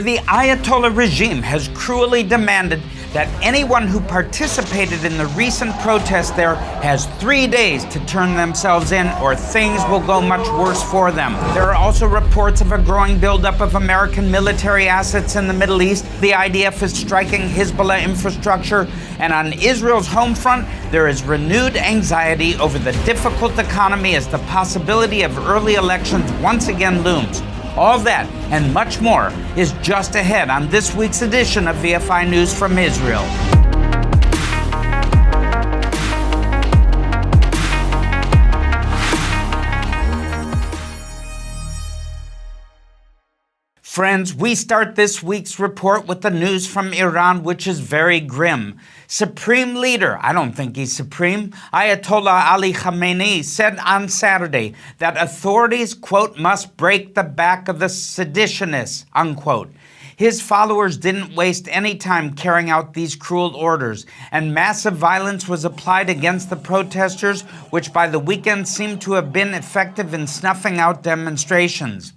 The Ayatollah regime has cruelly demanded that anyone who participated in the recent protest there has 3 days to turn themselves in, or things will go much worse for them. There are also reports of a growing buildup of American military assets in the Middle East. The IDF is striking Hezbollah infrastructure, and on Israel's home front, there is renewed anxiety over the difficult economy as the possibility of early elections once again looms. All that and much more is just ahead on this week's edition of VFI News from Israel. Friends, we start this week's report with the news from Iran, which is very grim. Supreme leader, I don't think he's supreme, Ayatollah Ali Khamenei said on Saturday that authorities, quote, must break the back of the seditionists, unquote. His followers didn't waste any time carrying out these cruel orders, and massive violence was applied against the protesters, which by the weekend seemed to have been effective in snuffing out demonstrations.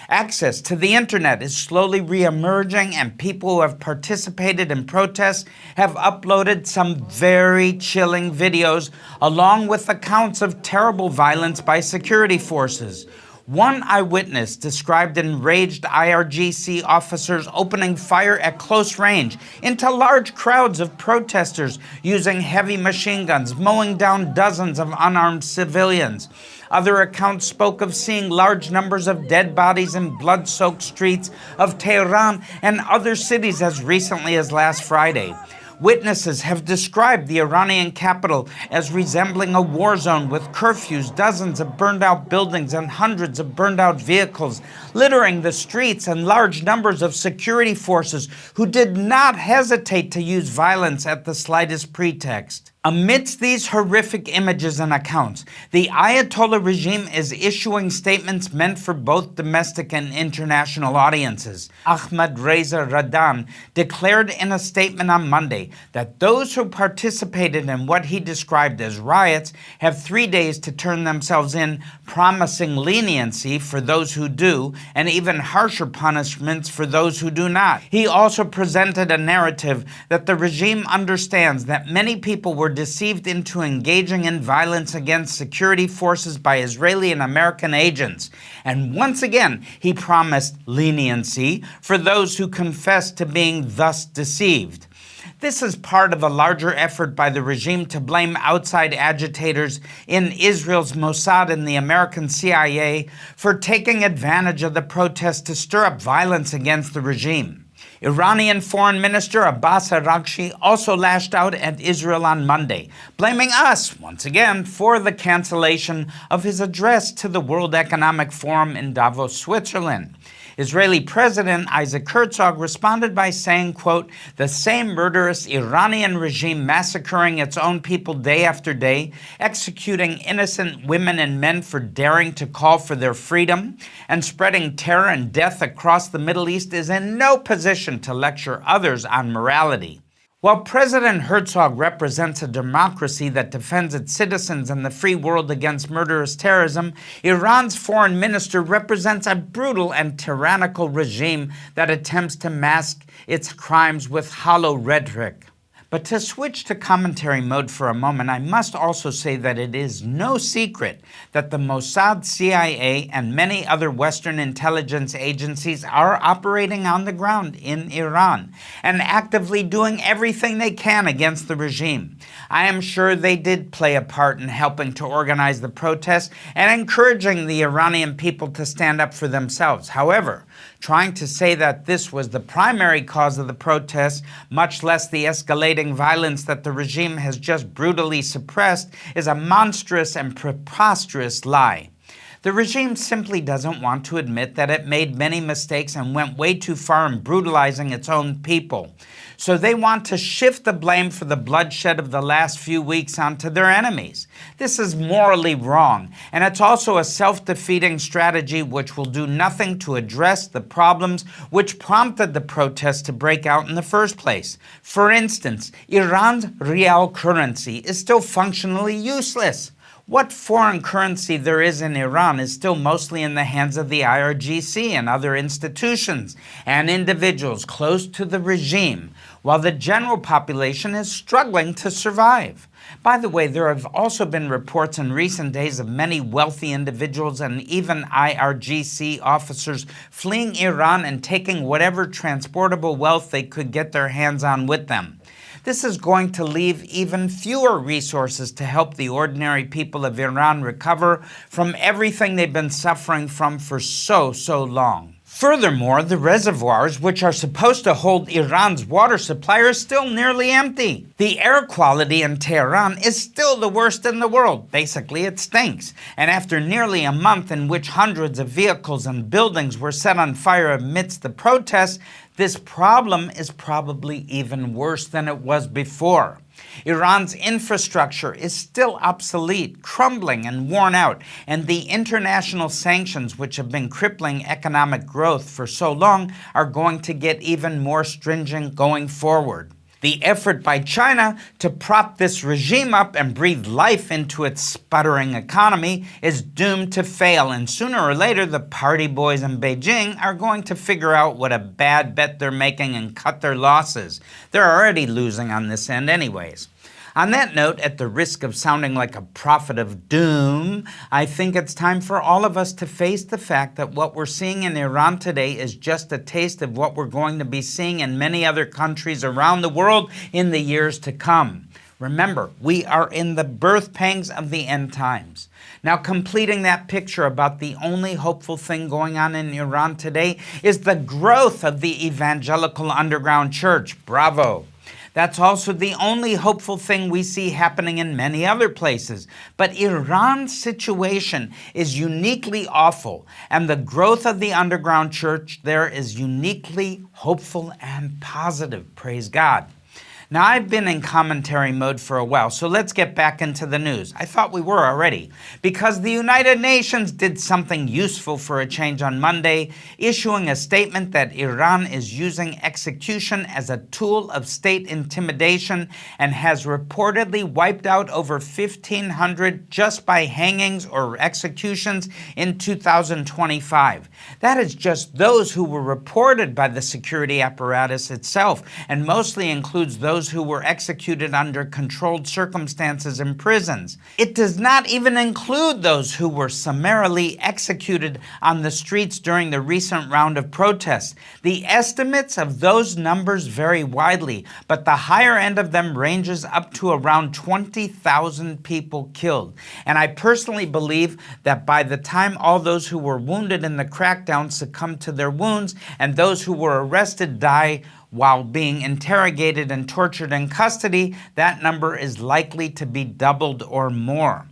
Access to the internet is slowly re-emerging, and people who have participated in protests have uploaded some very chilling videos, along with accounts of terrible violence by security forces. One eyewitness described enraged IRGC officers opening fire at close range into large crowds of protesters using heavy machine guns, mowing down dozens of unarmed civilians. Other accounts spoke of seeing large numbers of dead bodies in blood-soaked streets of Tehran and other cities as recently as last Friday. Witnesses have described the Iranian capital as resembling a war zone with curfews, dozens of burned-out buildings, and hundreds of burned-out vehicles littering the streets, and large numbers of security forces who did not hesitate to use violence at the slightest pretext. Amidst these horrific images and accounts, the Ayatollah regime is issuing statements meant for both domestic and international audiences. Ahmad Reza Radan declared in a statement on Monday that those who participated in what he described as riots have 3 days to turn themselves in, promising leniency for those who do, and even harsher punishments for those who do not. He also presented a narrative that the regime understands that many people were deceived into engaging in violence against security forces by Israeli and American agents. And once again, he promised leniency for those who confessed to being thus deceived. This is part of a larger effort by the regime to blame outside agitators in Israel's Mossad and the American CIA for taking advantage of the protests to stir up violence against the regime. Iranian Foreign Minister Abbas Araghchi also lashed out at Israel on Monday, blaming us, once again, for the cancellation of his address to the World Economic Forum in Davos, Switzerland. Israeli President Isaac Herzog responded by saying, quote, the same murderous Iranian regime massacring its own people day after day, executing innocent women and men for daring to call for their freedom, and spreading terror and death across the Middle East is in no position to lecture others on morality. While President Herzog represents a democracy that defends its citizens and the free world against murderous terrorism, Iran's foreign minister represents a brutal and tyrannical regime that attempts to mask its crimes with hollow rhetoric. But to switch to commentary mode for a moment, I must also say that it is no secret that the Mossad, CIA, and many other Western intelligence agencies are operating on the ground in Iran and actively doing everything they can against the regime. I am sure they did play a part in helping to organize the protests and encouraging the Iranian people to stand up for themselves. However, trying to say that this was the primary cause of the protests, much less the escalating violence that the regime has just brutally suppressed, is a monstrous and preposterous lie. The regime simply doesn't want to admit that it made many mistakes and went way too far in brutalizing its own people. So they want to shift the blame for the bloodshed of the last few weeks onto their enemies. This is morally wrong, and it's also a self-defeating strategy which will do nothing to address the problems which prompted the protests to break out in the first place. For instance, Iran's real currency is still functionally useless. What foreign currency there is in Iran is still mostly in the hands of the IRGC and other institutions and individuals close to the regime, while the general population is struggling to survive. By the way, there have also been reports in recent days of many wealthy individuals and even IRGC officers fleeing Iran and taking whatever transportable wealth they could get their hands on with them. This is going to leave even fewer resources to help the ordinary people of Iran recover from everything they've been suffering from for so long. Furthermore, the reservoirs, which are supposed to hold Iran's water supply, are still nearly empty. The air quality in Tehran is still the worst in the world. Basically, it stinks. And after nearly a month in which hundreds of vehicles and buildings were set on fire amidst the protests, this problem is probably even worse than it was before. Iran's infrastructure is still obsolete, crumbling, and worn out, and the international sanctions, which have been crippling economic growth for so long, are going to get even more stringent going forward. The effort by China to prop this regime up and breathe life into its sputtering economy is doomed to fail, and sooner or later the party boys in Beijing are going to figure out what a bad bet they're making and cut their losses. They're already losing on this end anyways. On that note, at the risk of sounding like a prophet of doom, I think it's time for all of us to face the fact that what we're seeing in Iran today is just a taste of what we're going to be seeing in many other countries around the world in the years to come. Remember, we are in the birth pangs of the end times. Now, completing that picture about the only hopeful thing going on in Iran today is the growth of the evangelical underground church. Bravo! That's also the only hopeful thing we see happening in many other places. But Iran's situation is uniquely awful, and the growth of the underground church there is uniquely hopeful and positive. Praise God. Now, I've been in commentary mode for a while, so let's get back into the news. I thought we were already, because the United Nations did something useful for a change on Monday, issuing a statement that Iran is using execution as a tool of state intimidation and has reportedly wiped out over 1,500 just by hangings or executions in 2025. That is just those who were reported by the security apparatus itself, and mostly includes those who were executed under controlled circumstances in prisons. It does not even include those who were summarily executed on the streets during the recent round of protests. The estimates of those numbers vary widely, but the higher end of them ranges up to around 20,000 people killed. And I personally believe that by the time all those who were wounded in the crackdown succumb to their wounds and those who were arrested die while being interrogated and tortured in custody, that number is likely to be doubled or more.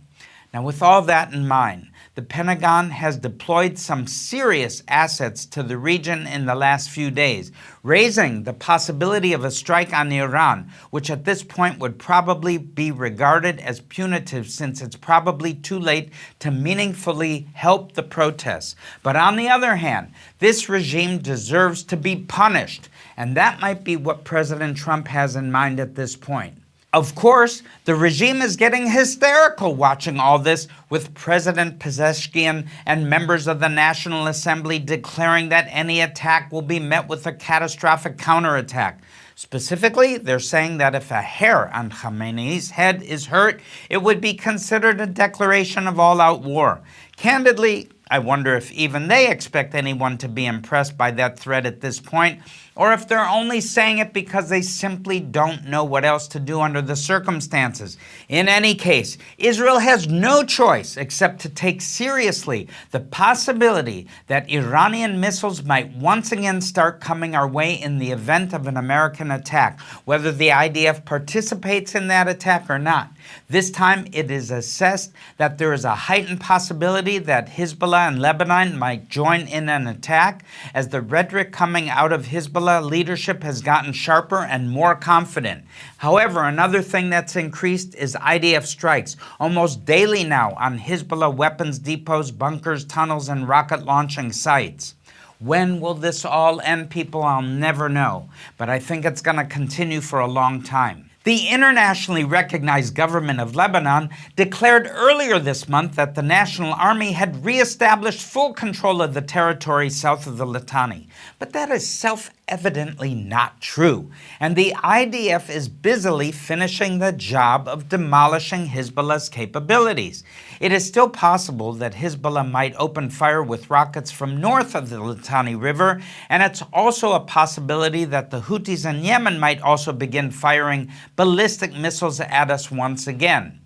Now, with all that in mind, the Pentagon has deployed some serious assets to the region in the last few days, raising the possibility of a strike on Iran, which at this point would probably be regarded as punitive since it's probably too late to meaningfully help the protests. But on the other hand, this regime deserves to be punished, and that might be what President Trump has in mind at this point. Of course, the regime is getting hysterical watching all this, with President Pezeshkian and members of the National Assembly declaring that any attack will be met with a catastrophic counterattack. Specifically, they're saying that if a hair on Khamenei's head is hurt, it would be considered a declaration of all-out war. Candidly, I wonder if even they expect anyone to be impressed by that threat at this point, or if they're only saying it because they simply don't know what else to do under the circumstances. In any case, Israel has no choice except to take seriously the possibility that Iranian missiles might once again start coming our way in the event of an American attack, whether the IDF participates in that attack or not. This time, it is assessed that there is a heightened possibility that Hezbollah and Lebanon might join in an attack, as the rhetoric coming out of Hezbollah leadership has gotten sharper and more confident. However, another thing that's increased is IDF strikes, almost daily now, on Hezbollah weapons depots, bunkers, tunnels, and rocket launching sites. When will this all end, people? I'll never know, but I think it's going to continue for a long time. The internationally recognized government of Lebanon declared earlier this month that the National Army had reestablished full control of the territory south of the Litani. But that is self-evidently not true, and the IDF is busily finishing the job of demolishing Hezbollah's capabilities. It is still possible that Hezbollah might open fire with rockets from north of the Litani River, and it's also a possibility that the Houthis in Yemen might also begin firing ballistic missiles at us once again.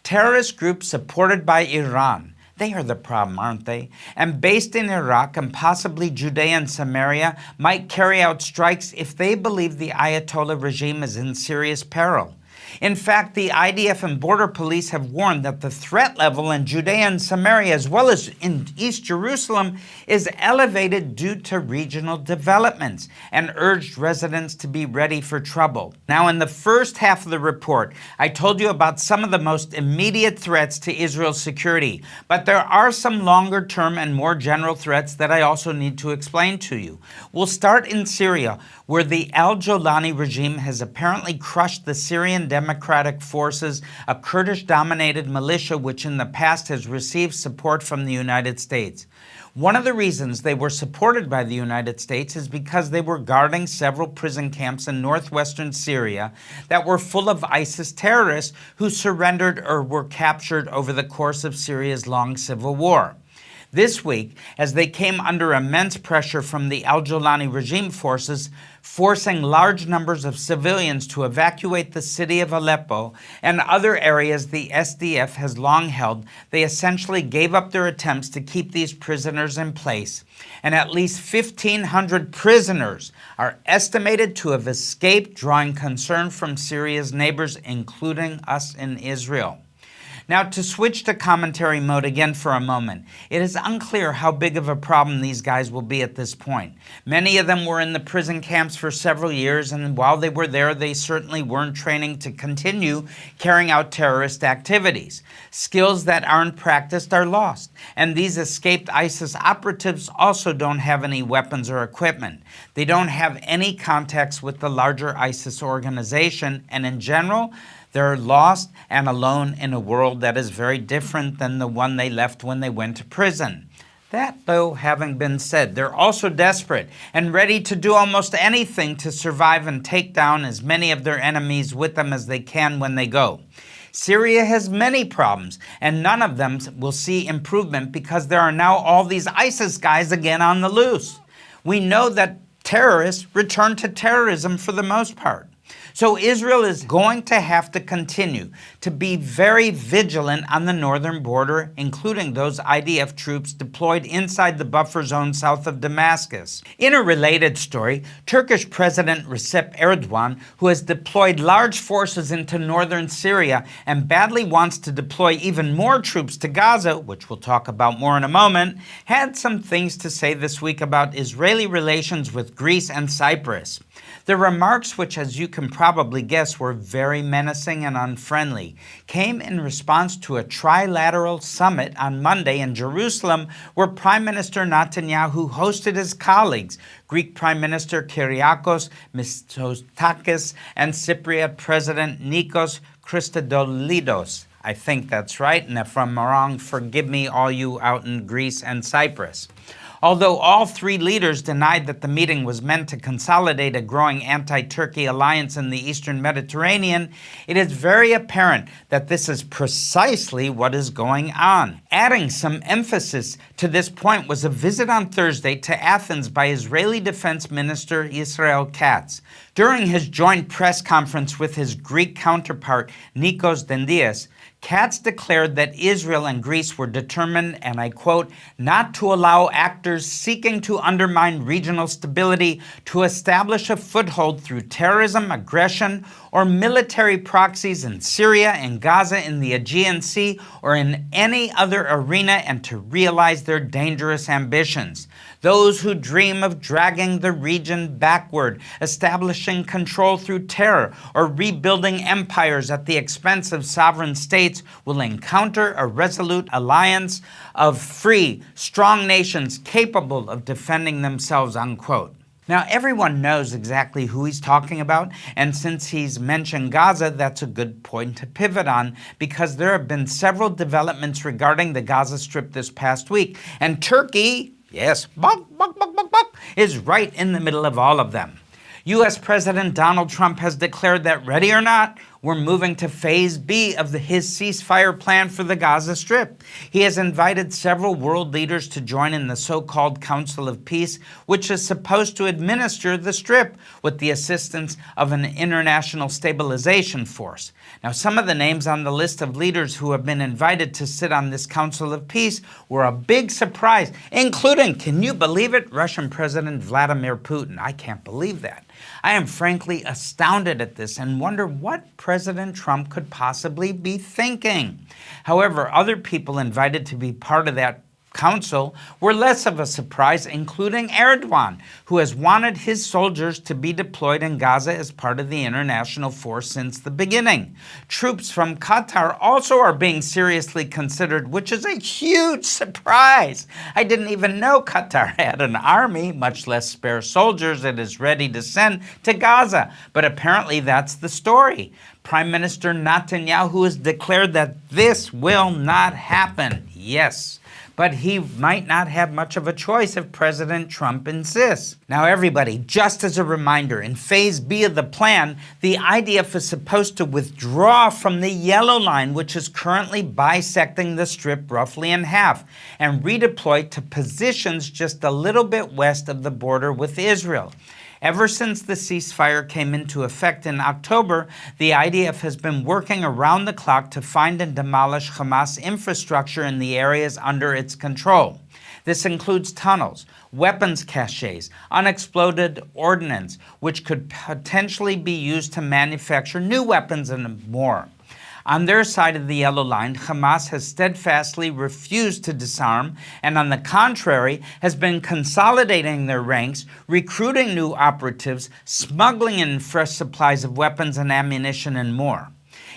Terrorist groups supported by Iran, they are the problem, aren't they? And based in Iraq and possibly Judea and Samaria, might carry out strikes if they believe the Ayatollah regime is in serious peril. In fact, the IDF and border police have warned that the threat level in Judea and Samaria, as well as in East Jerusalem, is elevated due to regional developments, and urged residents to be ready for trouble. Now, in the first half of the report, I told you about some of the most immediate threats to Israel's security, but there are some longer-term and more general threats that I also need to explain to you. We'll start in Syria, where the al-Jolani regime has apparently crushed the Syrian Democratic Forces, a Kurdish-dominated militia which in the past has received support from the United States. One of the reasons they were supported by the United States is because they were guarding several prison camps in northwestern Syria that were full of ISIS terrorists who surrendered or were captured over the course of Syria's long civil war. This week, as they came under immense pressure from the al-Jolani regime forces, forcing large numbers of civilians to evacuate the city of Aleppo and other areas the SDF has long held, they essentially gave up their attempts to keep these prisoners in place. And at least 1,500 prisoners are estimated to have escaped, drawing concern from Syria's neighbors, including us in Israel. Now, to switch to commentary mode again for a moment, it is unclear how big of a problem these guys will be at this point. Many of them were in the prison camps for several years, and while they were there, they certainly weren't training to continue carrying out terrorist activities. Skills that aren't practiced are lost, and these escaped ISIS operatives also don't have any weapons or equipment. They don't have any contacts with the larger ISIS organization, and in general, they're lost and alone in a world that is very different than the one they left when they went to prison. That, though, having been said, they're also desperate and ready to do almost anything to survive and take down as many of their enemies with them as they can when they go. Syria has many problems, and none of them will see improvement because there are now all these ISIS guys again on the loose. We know that terrorists return to terrorism for the most part. So Israel is going to have to continue to be very vigilant on the northern border, including those IDF troops deployed inside the buffer zone south of Damascus. In a related story, Turkish President Recep Erdogan, who has deployed large forces into northern Syria and badly wants to deploy even more troops to Gaza, which we'll talk about more in a moment, had some things to say this week about Israeli relations with Greece and Cyprus. The remarks, which as you can probably guess were very menacing and unfriendly, came in response to a trilateral summit on Monday in Jerusalem where Prime Minister Netanyahu hosted his colleagues, Greek Prime Minister Kyriakos Mitsotakis and Cypriot President Nikos Christodoulides. I think that's right, and if I'm wrong, forgive me all you out in Greece and Cyprus. Although all three leaders denied that the meeting was meant to consolidate a growing anti-Turkey alliance in the Eastern Mediterranean, it is very apparent that this is precisely what is going on. Adding some emphasis to this point was a visit on Thursday to Athens by Israeli Defense Minister Israel Katz. During his joint press conference with his Greek counterpart Nikos Dendias, Katz declared that Israel and Greece were determined, and I quote, not to allow actors seeking to undermine regional stability to establish a foothold through terrorism, aggression, or military proxies in Syria and Gaza, in the Aegean Sea, or in any other arena, and to realize their dangerous ambitions. Those who dream of dragging the region backward, establishing control through terror, or rebuilding empires at the expense of sovereign states will encounter a resolute alliance of free, strong nations capable of defending themselves, unquote. Now, everyone knows exactly who he's talking about, and since he's mentioned Gaza, that's a good point to pivot on, because there have been several developments regarding the Gaza Strip this past week, and Turkey, yes, is right in the middle of all of them. U.S. President Donald Trump has declared that, ready or not, we're moving to Phase B of his ceasefire plan for the Gaza Strip. He has invited several world leaders to join in the so-called Council of Peace, which is supposed to administer the Strip with the assistance of an international stabilization force. Now, some of the names on the list of leaders who have been invited to sit on this Council of Peace were a big surprise, including, can you believe it, Russian President Vladimir Putin. I can't believe that. I am frankly astounded at this and wonder what President Trump could possibly be thinking. However, other people invited to be part of that council were less of a surprise, including Erdogan, who has wanted his soldiers to be deployed in Gaza as part of the international force since the beginning. Troops from Qatar also are being seriously considered, which is a huge surprise. I didn't even know Qatar had an army, much less spare soldiers it is ready to send to Gaza, but apparently that's the story. Prime Minister Netanyahu has declared that this will not happen. Yes. But he might not have much of a choice if President Trump insists. Now everybody, just as a reminder, in Phase B of the plan, the IDF is supposed to withdraw from the yellow line, which is currently bisecting the Strip roughly in half, and redeploy to positions just a little bit west of the border with Israel. Ever since the ceasefire came into effect in October, the IDF has been working around the clock to find and demolish Hamas infrastructure in the areas under its control. This includes tunnels, weapons caches, unexploded ordnance, which could potentially be used to manufacture new weapons and more. On their side of the yellow line, Hamas has steadfastly refused to disarm and, on the contrary, has been consolidating their ranks, recruiting new operatives, smuggling in fresh supplies of weapons and ammunition, and more.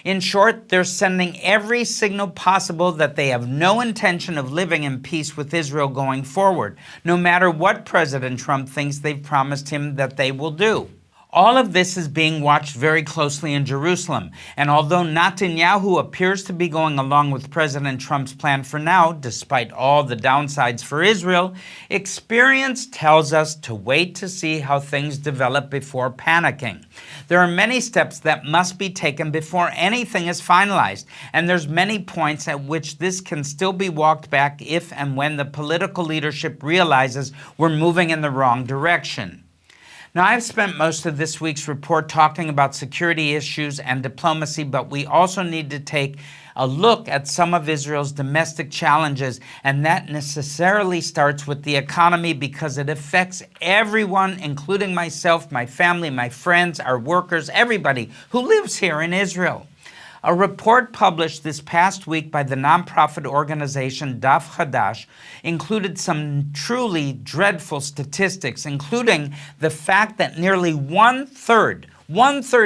In short, they're sending every signal possible that they have no intention of living in peace with Israel going forward, no matter what President Trump thinks they've promised him that they will do. All of this is being watched very closely in Jerusalem, and although Netanyahu appears to be going along with President Trump's plan for now, despite all the downsides for Israel, experience tells us to wait to see how things develop before panicking. There are many steps that must be taken before anything is finalized, and there's many points at which this can still be walked back if and when the political leadership realizes we're moving in the wrong direction. Now, I've spent most of this week's report talking about security issues and diplomacy, but we also need to take a look at some of Israel's domestic challenges, and that necessarily starts with the economy because it affects everyone, including myself, my family, my friends, our workers, everybody who lives here in Israel. A report published this past week by the nonprofit organization Daf Hadash included some truly dreadful statistics, including the fact that nearly one-third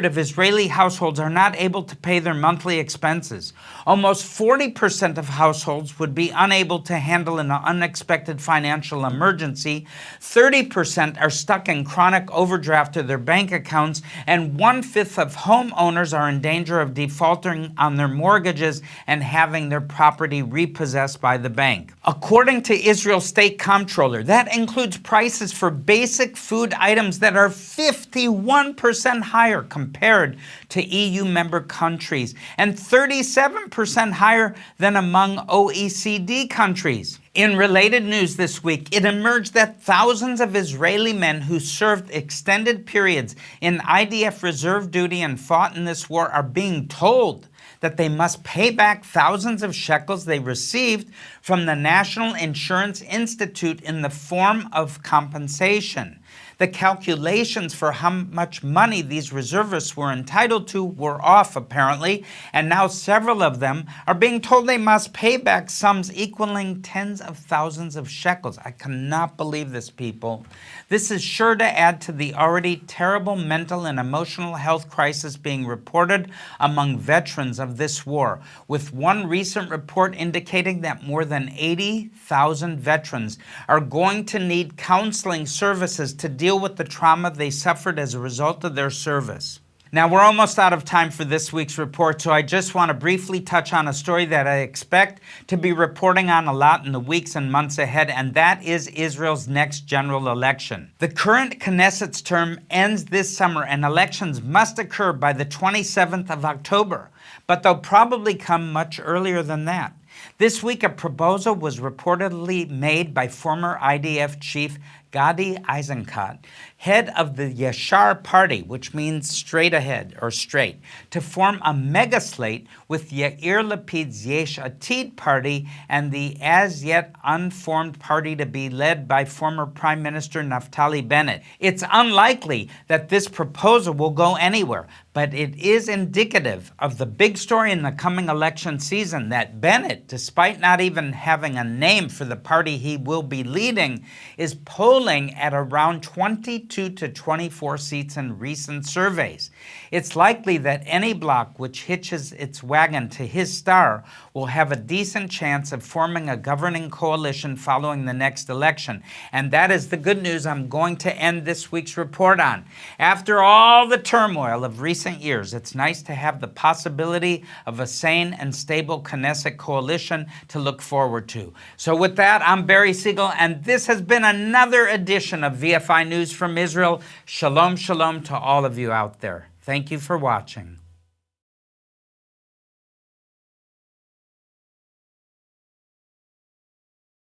of Israeli households are not able to pay their monthly expenses. Almost 40% of households would be unable to handle an unexpected financial emergency. 30% are stuck in chronic overdraft to their bank accounts, and 1/5 of homeowners are in danger of defaulting on their mortgages and having their property repossessed by the bank. According to Israel's state comptroller, that includes prices for basic food items that are 51% higher compared to EU member countries and 37% higher than among OECD countries. In related news this week, it emerged that thousands of Israeli men who served extended periods in IDF reserve duty and fought in this war are being told that they must pay back thousands of shekels they received from the National Insurance Institute in the form of compensation. The calculations for how much money these reservists were entitled to were off, apparently, and now several of them are being told they must pay back sums equaling tens of thousands of shekels. I cannot believe this, people. This is sure to add to the already terrible mental and emotional health crisis being reported among veterans of this war, with one recent report indicating that more than 80,000 veterans are going to need counseling services to deal deal with the trauma they suffered as a result of their service. Now, we're almost out of time for this week's report, so I just want to briefly touch on a story that I expect to be reporting on a lot in the weeks and months ahead, and that is Israel's next general election. The current Knesset's term ends this summer, and elections must occur by the 27th of October, but they'll probably come much earlier than that. This week, a proposal was reportedly made by former IDF chief Gadi Eisenkot, head of the Yashar party, which means straight ahead or straight, to form a mega slate with Yair Lapid's Yesh Atid party and the as yet unformed party to be led by former Prime Minister Naftali Bennett. It's unlikely that this proposal will go anywhere, but it is indicative of the big story in the coming election season that Bennett, despite not even having a name for the party he will be leading, is polling at around 22 to 24 seats in recent surveys. It's likely that any bloc which hitches its wagon to his star will have a decent chance of forming a governing coalition following the next election. And that is the good news I'm going to end this week's report on. After all the turmoil of recent years, it's nice to have the possibility of a sane and stable Knesset coalition to look forward to. So with that, I'm Barry Siegel, and this has been another edition of VFI News from Israel. Shalom, shalom to all of you out there. Thank you for watching.